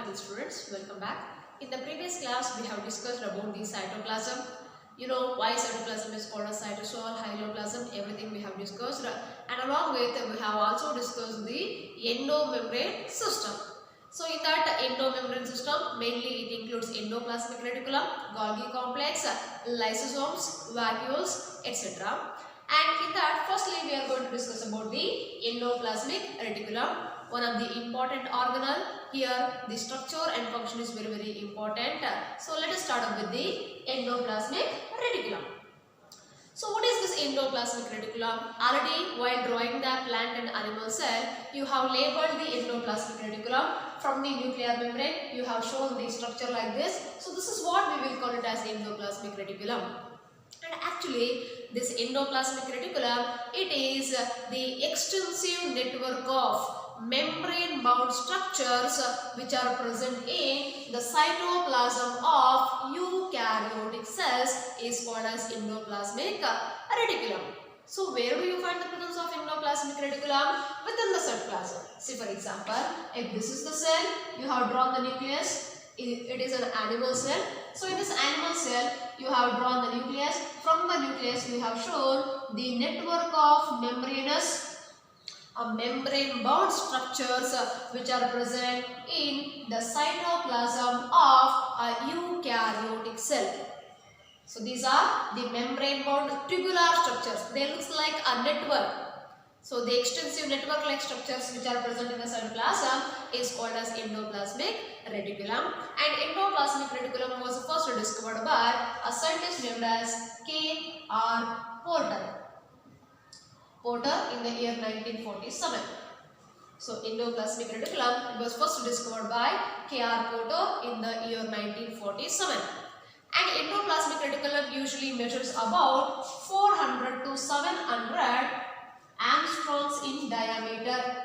dear students, welcome back. In the previous class, we have discussed about the cytoplasm. You know why cytoplasm is called a cytosol, hyaloplasm, everything we have discussed. And along with, we have also discussed the endomembrane system. So in that endomembrane system, mainly it includes endoplasmic reticulum, Golgi complex, lysosomes, vacuoles, etc. And in that, firstly, we are going to discuss about the endoplasmic reticulum, one of the important organelle. Here, the structure and function is very important. So let us start up with the endoplasmic reticulum. So what is this endoplasmic reticulum? Already while drawing the plant and animal cell, you have labeled the endoplasmic reticulum. From the nuclear membrane, you have shown the structure like this. So this is what we will call it as endoplasmic reticulum. And actually, this endoplasmic reticulum, it is the extensive network of membrane bound structures which are present in the cytoplasm of eukaryotic cells is called as endoplasmic reticulum. So where do you find the presence of endoplasmic reticulum? Within the cytoplasm. See, for example, if this is the cell, you have drawn the nucleus. It is an animal cell. So in this animal cell, you have drawn the nucleus. From the nucleus, you have shown the network of membrane bound structures which are present in the cytoplasm of a eukaryotic cell. So these are the membrane bound tubular structures. They look like a network. So the extensive network like structures which are present in the cytoplasm is called as endoplasmic reticulum. And endoplasmic reticulum was first discovered by a scientist named as K.R. Porter in the year 1947. So endoplasmic reticulum was first discovered by K.R. Porter in the year 1947. And endoplasmic reticulum usually measures about 400 to 700 Armstrongs in diameter.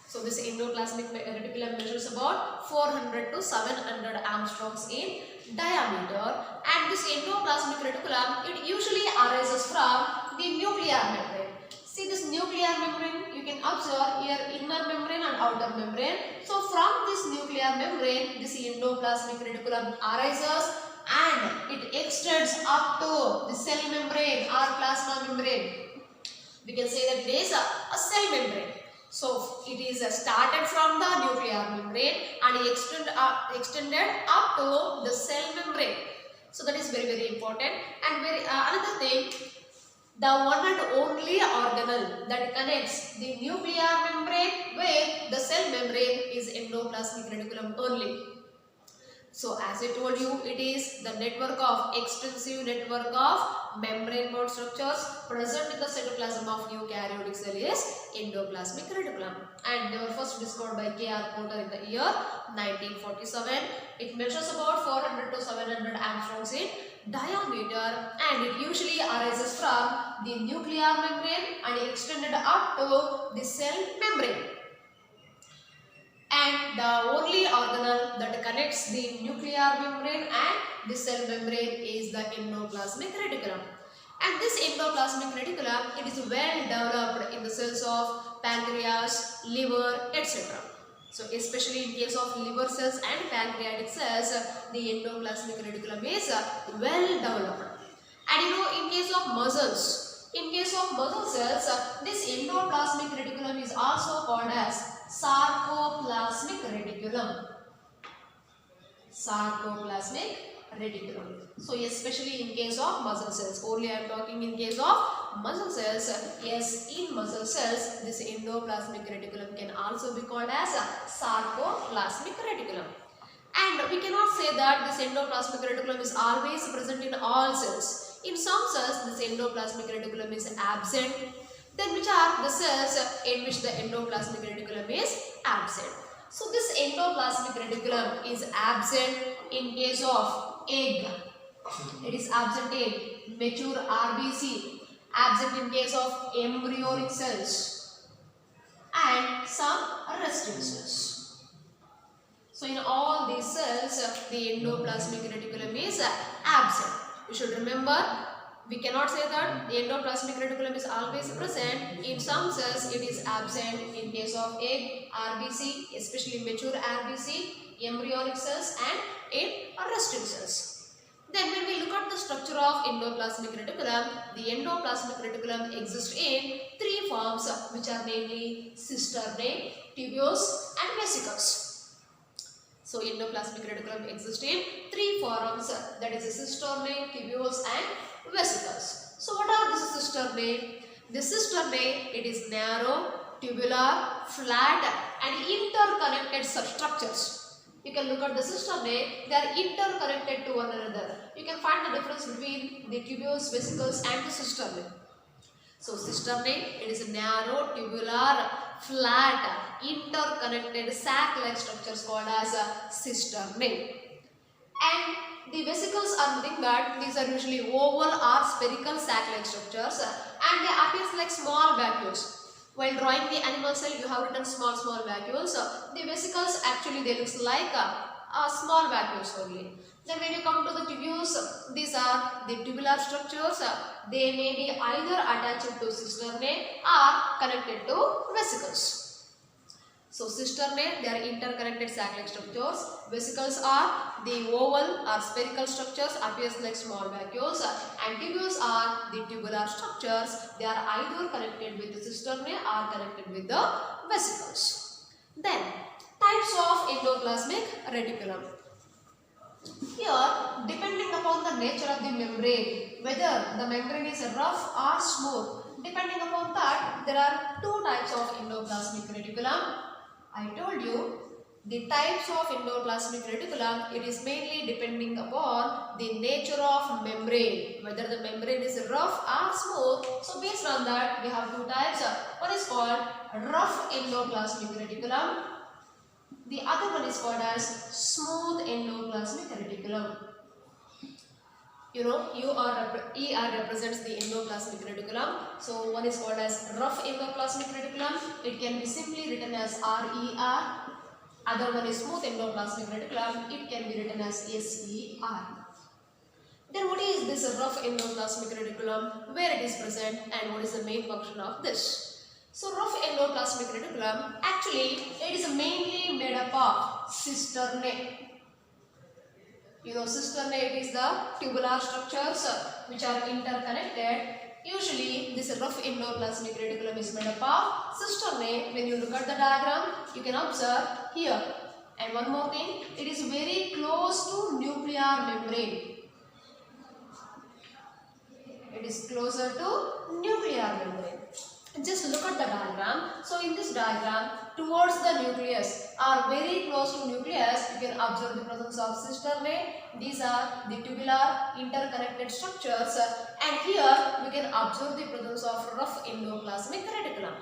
So this endoplasmic reticulum measures about 400 to 700 Armstrongs in diameter, and this endoplasmic reticulum, it usually arises from the nuclear membrane. See this nuclear membrane, you can observe here inner membrane and outer membrane. So from this nuclear membrane, this endoplasmic reticulum arises and it extends up to the cell membrane or plasma membrane. We can say that it is a cell membrane. So it is started from the nuclear membrane and extended up to the cell membrane. So that is very important. And another thing, the one and only organelle that connects the nuclear membrane with the cell membrane is endoplasmic reticulum only. So as I told you, it is the extensive network of membrane bound structures present in the cytoplasm of eukaryotic cell is endoplasmic reticulum. And they were first discovered by K.R. Porter in the year 1947. It measures about 400 to 700 Armstrongs in diameter, and it usually arises from the nuclear membrane and extended up to the cell membrane. And the only organelle that connects the nuclear membrane and the cell membrane is the endoplasmic reticulum. And this endoplasmic reticulum, it is well developed in the cells of pancreas, liver, etc. So especially in case of liver cells and pancreatic cells, the endoplasmic reticulum is well developed. And you know, in case of muscle cells, this endoplasmic reticulum is also called as sarcoplasmic reticulum. So especially in case of muscle cells. Only I am talking in case of muscle cells. Yes, in muscle cells, this endoplasmic reticulum can also be called as a sarcoplasmic reticulum. And we cannot say that this endoplasmic reticulum is always present in all cells. In some cells, this endoplasmic reticulum is absent. Then which are the cells in which the endoplasmic reticulum is absent? So this endoplasmic reticulum is absent in case of egg. It is absent in mature RBC, absent in case of embryonic cells and some resting cells. So in all these cells, the endoplasmic reticulum is absent. You should remember We cannot say that the endoplasmic reticulum is always present. In some cells, it is absent. In case of egg, RBC, especially mature RBC, embryonic cells, and in resting cells. Then when we look at the structure of endoplasmic reticulum, the endoplasmic reticulum exists in three forms, which are namely cisternae, tubules, and vesicles. So endoplasmic reticulum exists in three forms, that is cisternae, tubules, and vesicles. So what are these cisternae? The cisternae, it is narrow, tubular, flat, and interconnected substructures. You can look at the cisternae, they are interconnected to one another. You can find the difference between the tubules, vesicles, and the cisternae. So cisternae, it is a narrow, tubular, flat, interconnected sac-like structures called as cisternae. And the vesicles are nothing but these are usually oval or spherical sac-like structures, and they appear like small vacuoles. While drawing the animal cell, you have written small vacuoles. The vesicles actually they looks like small vacuoles only. Then when you come to the tubules, these are the tubular structures. They may be either attached to cisternae or connected to vesicles. So cisternae, they are interconnected sac-like structures. Vesicles are the oval or spherical structures, appears like small vacuoles, and tubules are the tubular structures. They are either connected with the cisternae or connected with the vesicles. Then types of endoplasmic reticulum. Here, depending upon the nature of the membrane, whether the membrane is rough or smooth, depending upon that, there are two types of endoplasmic reticulum. I told you the types of endoplasmic reticulum, it is mainly depending upon the nature of membrane, whether the membrane is rough or smooth. So based on that, we have two types. One is called rough endoplasmic reticulum. The other one is called as smooth endoplasmic reticulum. You know, ER represents the endoplasmic reticulum. So one is called as rough endoplasmic reticulum. It can be simply written as RER. Other one is smooth endoplasmic reticulum. It can be written as SER. Then what is this rough endoplasmic reticulum? Where it is present and what is the main function of this? So rough endoplasmic reticulum, actually it is mainly made up of cisternae. You know, cisternae, it is the tubular structures which are interconnected. Usually this rough endoplasmic reticulum is made up of cisternae. When you look at the diagram, you can observe here. And one more thing, it is very close to nuclear membrane. It is closer to nuclear membrane. Just look at the diagram. So in this diagram, towards the nucleus or very close to nucleus, you can observe the presence of cisternae. These are the tubular interconnected structures, and here we can observe the presence of rough endoplasmic reticulum.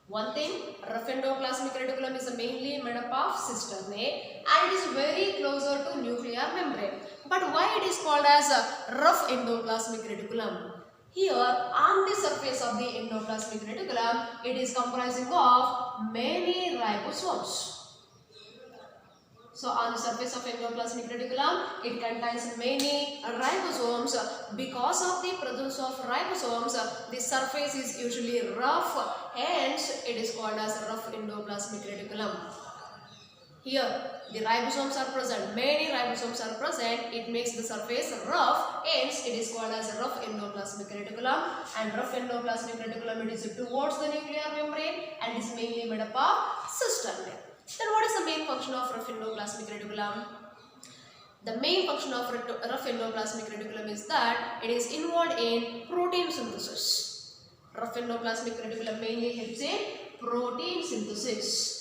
One thing, rough endoplasmic reticulum is mainly made up of cisternae and it is very closer to nuclear membrane. But why it is called as a rough endoplasmic reticulum? Here on the surface of the endoplasmic reticulum, it is comprising of many ribosomes. So on the surface of endoplasmic reticulum, it contains many ribosomes. Because of the presence of ribosomes, the surface is usually rough, hence it is called as rough endoplasmic reticulum. Here the ribosomes are present, many ribosomes are present, it makes the surface rough, hence it is called as rough endoplasmic reticulum. And rough endoplasmic reticulum, it is towards the nuclear membrane and is mainly made up of cisternae. Then what is the main function of rough endoplasmic reticulum? The main function of rough endoplasmic reticulum is that it is involved in protein synthesis. Rough endoplasmic reticulum mainly helps in protein synthesis.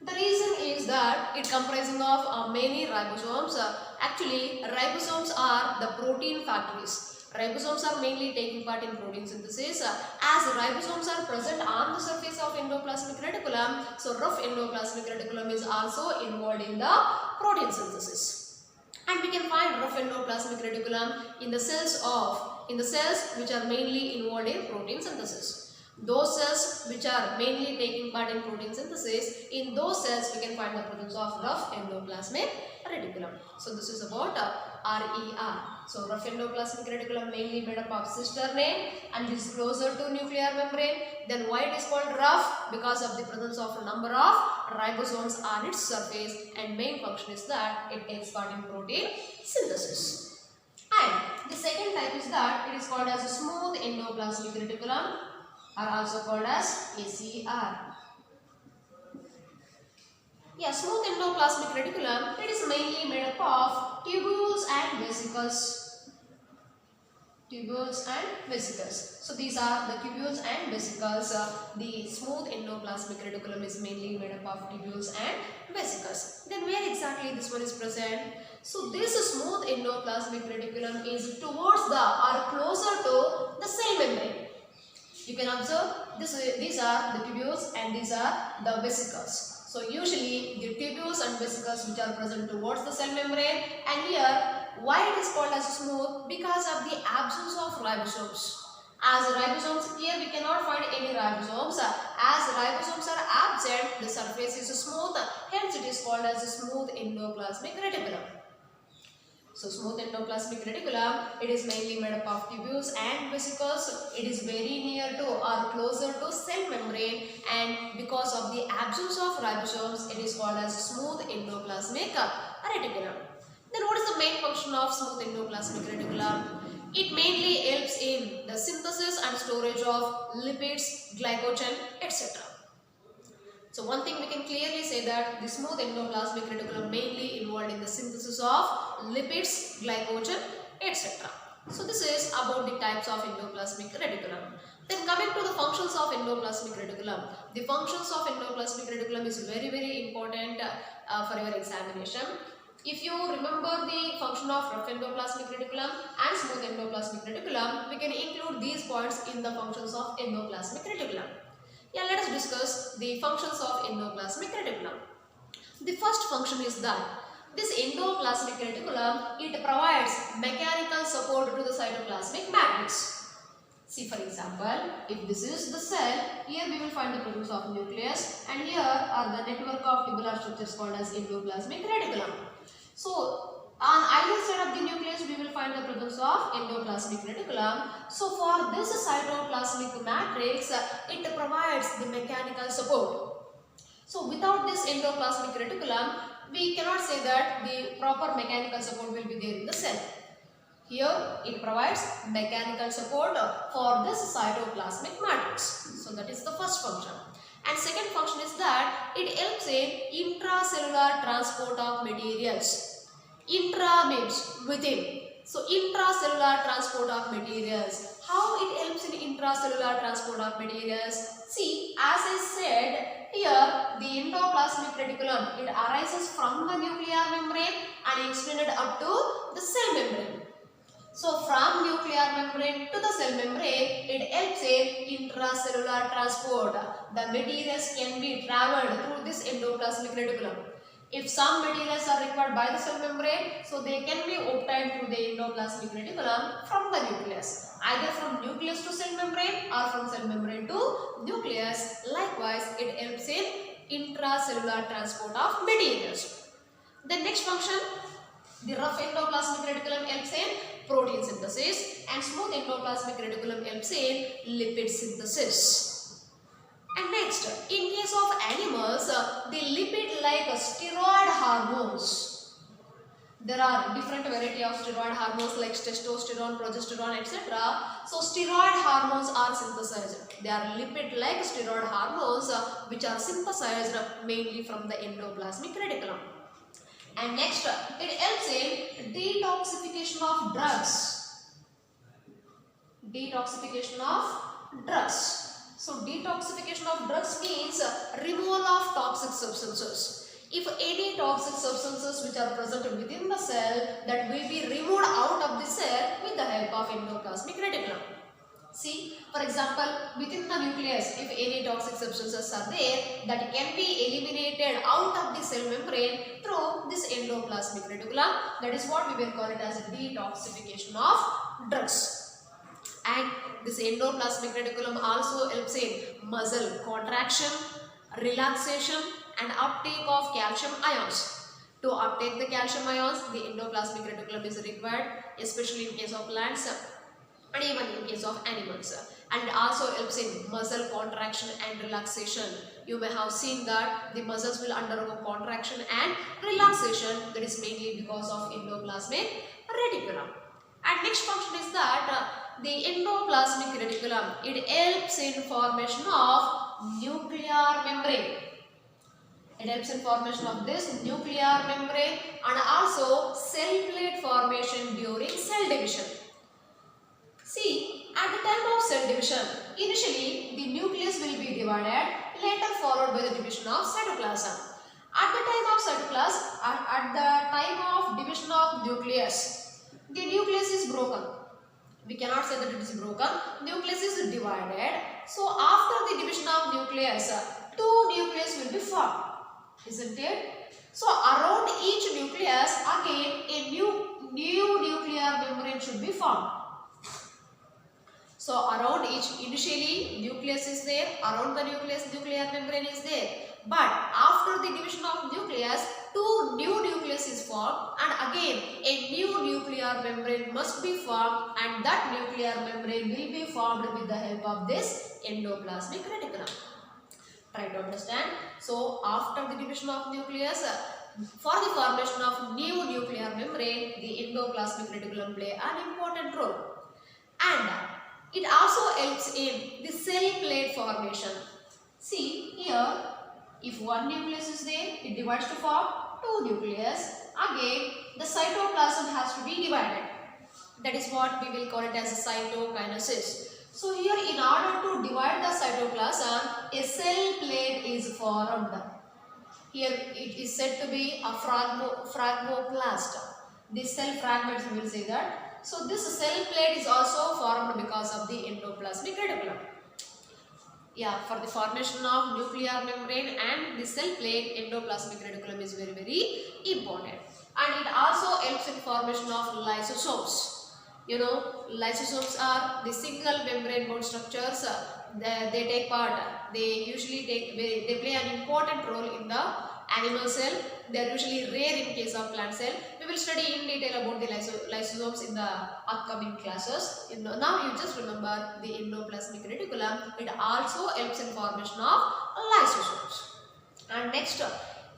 The reason is that it comprising of many ribosomes. Actually, ribosomes are the protein factories. Ribosomes are mainly taking part in protein synthesis. As ribosomes are present on the surface of endoplasmic reticulum, so rough endoplasmic reticulum is also involved in the protein synthesis. And we can find rough endoplasmic reticulum in the cells which are mainly involved in protein synthesis. Those cells which are mainly taking part in protein synthesis, in those cells we can find the presence of rough endoplasmic reticulum. So this is about RER. So rough endoplasmic reticulum mainly made up of cisternate and is closer to nuclear membrane. Then why it is called rough? Because of the presence of a number of ribosomes on its surface, and main function is that it takes part in protein synthesis. And the second type is that it is called as a smooth endoplasmic reticulum, are also called as ACR. Yeah, smooth endoplasmic reticulum, it is mainly made up of tubules and vesicles. Tubules and vesicles. So these are the tubules and vesicles. The smooth endoplasmic reticulum is mainly made up of tubules and vesicles. Then where exactly this one is present? So this smooth endoplasmic reticulum is towards the or closer to the cell membrane. You can observe these are the tubules and these are the vesicles. So usually the tubules and vesicles which are present towards the cell membrane, and here why it is called as smooth? Because of the absence of ribosomes. As ribosomes, here we cannot find any ribosomes. As ribosomes are absent, the surface is smooth, hence it is called as a smooth endoplasmic reticulum. So smooth endoplasmic reticulum, it is mainly made up of tubules and vesicles. It is very near to or closer to cell membrane, and because of the absence of ribosomes, it is called as smooth endoplasmic reticulum. Then what is the main function of smooth endoplasmic reticulum? It mainly helps in the synthesis and storage of lipids, glycogen, etc. So one thing we can clearly say that the smooth endoplasmic reticulum mainly involved in the synthesis of lipids, glycogen, etc. So this is about the types of endoplasmic reticulum. Then coming to the functions of endoplasmic reticulum. The functions of endoplasmic reticulum is very important for your examination. If you remember the function of rough endoplasmic reticulum and smooth endoplasmic reticulum, we can include these points in the functions of endoplasmic reticulum. Yeah, let us discuss the functions of endoplasmic reticulum. The first function is that this endoplasmic reticulum, it provides mechanical support to the cytoplasmic matrix. See, for example, if this is the cell, here we will find the presence of nucleus, and here are the network of tubular structures called as endoplasmic reticulum. So on either side of the nucleus, we will find the presence of endoplasmic reticulum. So for this cytoplasmic matrix, it provides the mechanical support. So without this endoplasmic reticulum, we cannot say that the proper mechanical support will be there in the cell. Here it provides mechanical support for this cytoplasmic matrix. So that is the first function. And second function is that it helps in intracellular transport of materials. Intra means within. So intracellular transport of materials. How it helps in intracellular transport of materials? See, as I said, here the endoplasmic reticulum, it arises from the nuclear membrane and extended up to the cell membrane. So from nuclear membrane to the cell membrane, it helps in intracellular transport. The materials can be travelled through this endoplasmic reticulum. If some materials are required by the cell membrane, so they can be obtained through the endoplasmic reticulum from the nucleus. Either from nucleus to cell membrane or from cell membrane to nucleus. Likewise, it helps in intracellular transport of materials. The next function, the rough endoplasmic reticulum helps in protein synthesis, and smooth endoplasmic reticulum helps in lipid synthesis. And next, in case of animals, the lipid-like steroid hormones. There are different variety of steroid hormones like testosterone, progesterone, etc. So steroid hormones are synthesized. They are lipid-like steroid hormones which are synthesized mainly from the endoplasmic reticulum. And next, it helps in detoxification of drugs. Detoxification of drugs. So detoxification of drugs means removal of toxic substances. If any toxic substances which are present within the cell, that will be removed out of the cell with the help of endoplasmic reticulum. See, for example, within the nucleus, if any toxic substances are there, that can be eliminated out of the cell membrane through this endoplasmic reticulum. That is what we will call it as a detoxification of drugs. And this endoplasmic reticulum also helps in muscle contraction, relaxation and uptake of calcium ions. To uptake the calcium ions, the endoplasmic reticulum is required, especially in case of plants and even in case of animals. And it also helps in muscle contraction and relaxation. You may have seen that the muscles will undergo contraction and relaxation. That is mainly because of endoplasmic reticulum. And next function is that the endoplasmic reticulum, it helps in formation of nuclear membrane. It helps in formation of this nuclear membrane and also cell plate formation during cell division. See, at the time of cell division, initially the nucleus will be divided, later followed by the division of cytoplasm. At the time of cytoplasm, at the time of division of nucleus, the nucleus is broken. We cannot say that it is broken. Nucleus is divided. So after the division of nucleus, two nucleus will be formed, isn't it? So around each nucleus, again a new nuclear membrane should be formed. So around each, initially nucleus is there, around the nucleus nuclear membrane is there. But after the division of nucleus, two new nucleus is formed and again a new nuclear membrane must be formed, and that nuclear membrane will be formed with the help of this endoplasmic reticulum. Try to understand. So after the division of nucleus, for the formation of new nuclear membrane, the endoplasmic reticulum play an important role. And it also helps in the cell plate formation. See here, if one nucleus is there, it divides to form two nucleus. Again, the cytoplasm has to be divided. That is what we will call it as a cytokinesis. So here, in order to divide the cytoplasm, a cell plate is formed. Here it is said to be a phragmoplast. This cell fragments, we will say that. So this cell plate is also formed because of the endoplasmic reticulum. Yeah, for the formation of nuclear membrane and the cell plate, endoplasmic reticulum is very, very important. And it also helps in formation of lysosomes. You know, lysosomes are the single membrane bound structures. They take part. They play an important role in the animal cell. They are usually rare in case of plant cell. We will study in detail about the lysosomes in the upcoming classes. Now you just remember the endoplasmic reticulum. It also helps in formation of lysosomes. And next,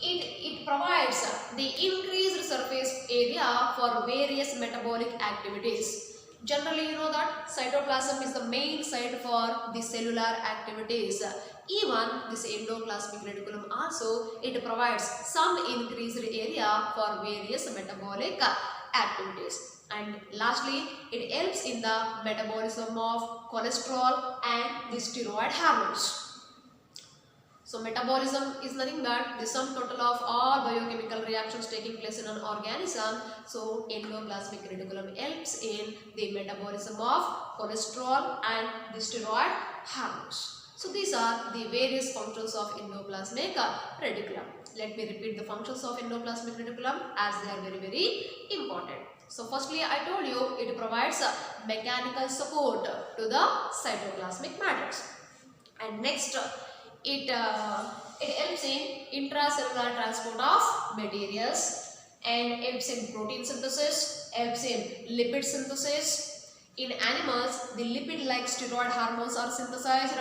it provides the increased surface area for various metabolic activities. Generally, you know that cytoplasm is the main site for the cellular activities. Even this endoplasmic reticulum also, it provides some increased area for various metabolic activities. And lastly, it helps in the metabolism of cholesterol and the steroid hormones. So metabolism is nothing but the sum total of all biochemical reactions taking place in an organism. So endoplasmic reticulum helps in the metabolism of cholesterol and the steroid hormones. So these are the various functions of endoplasmic reticulum. Let me repeat the functions of endoplasmic reticulum as they are very, very important. So firstly, I told you it provides mechanical support to the cytoplasmic matrix. And next, it helps in intracellular transport of materials and helps in protein synthesis, helps in lipid synthesis. In animals, the lipid-like steroid hormones are synthesized,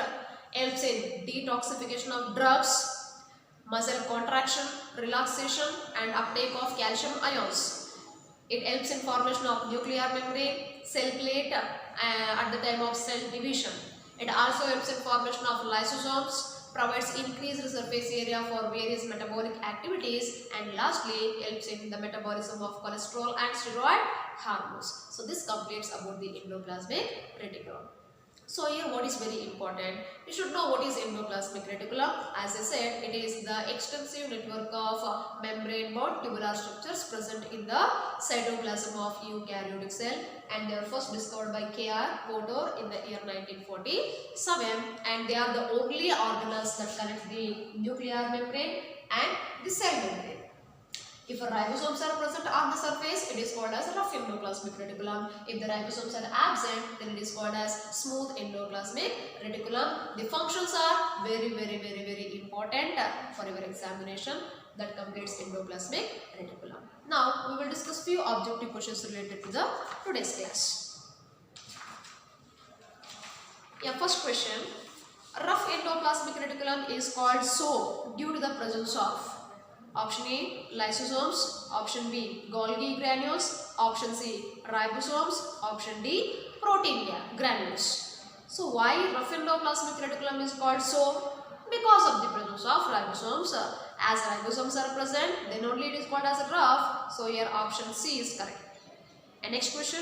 helps in detoxification of drugs, muscle contraction, relaxation and uptake of calcium ions. It helps in formation of nuclear membrane, cell plate at the time of cell division. It also helps in formation of lysosomes, provides increased surface area for various metabolic activities, and lastly helps in the metabolism of cholesterol and steroid hormones. So this completes about the endoplasmic reticulum. So here what is very important, you should know what is endoplasmic reticulum. As I said, it is the extensive network of membrane bound tubular structures present in the cytoplasm of eukaryotic cell, and they are first discovered by K.R. Porter in the year 1947, and they are the only organelles that connect the nuclear membrane and the cell membrane. If ribosomes are present on the surface, it is called as rough endoplasmic reticulum. If the ribosomes are absent, then it is called as smooth endoplasmic reticulum. The functions are very important for your examination. That completes endoplasmic reticulum. Now we will discuss few objective questions related to the today's class. Yeah, first question. Rough endoplasmic reticulum is called so due to the presence of option A lysosomes, option B Golgi granules, option C ribosomes, option D proteinuria granules. So why rough endoplasmic reticulum is called so? Because of the presence of ribosomes. As ribosomes are present, then only it is called as rough. So here option C is correct. And next question.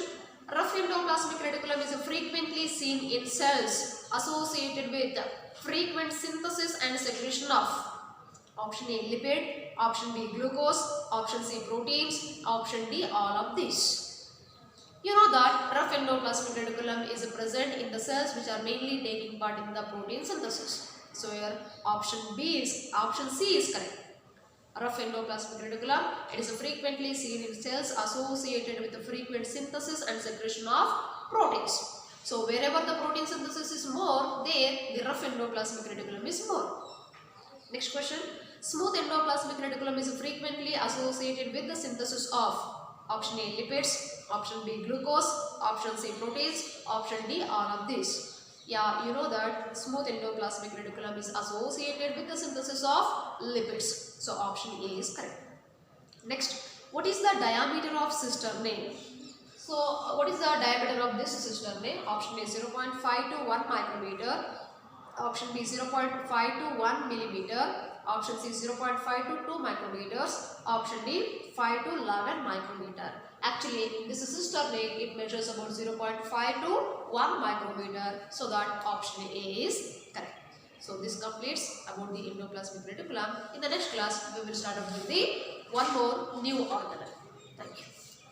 Rough endoplasmic reticulum is frequently seen in cells associated with frequent synthesis and secretion of option A lipid, option B glucose, option C proteins, option D all of these. You know that rough endoplasmic reticulum is present in the cells which are mainly taking part in the protein synthesis. So here option C is correct. Rough endoplasmic reticulum, it is frequently seen in cells associated with the frequent synthesis and secretion of proteins. So wherever the protein synthesis is more, there the rough endoplasmic reticulum is more. Next question. Smooth endoplasmic reticulum is frequently associated with the synthesis of option A lipids, option B glucose, option C proteins, option D all of these. Yeah, you know that smooth endoplasmic reticulum is associated with the synthesis of lipids. So option A is correct. Next, what is the diameter of cistern? So what is the diameter of this cistern? Option A 0.5 to 1 micrometer. Option B 0.5 to 1 millimeter. Option C 0.5 to 2 micrometers. Option D 5 to 11 micrometer. Actually, this cistern it measures about 0.5 to 1 micrometer. So that option A is correct. So this completes about the endoplasmic reticulum. In the next class, we will start up with the one more new organelle.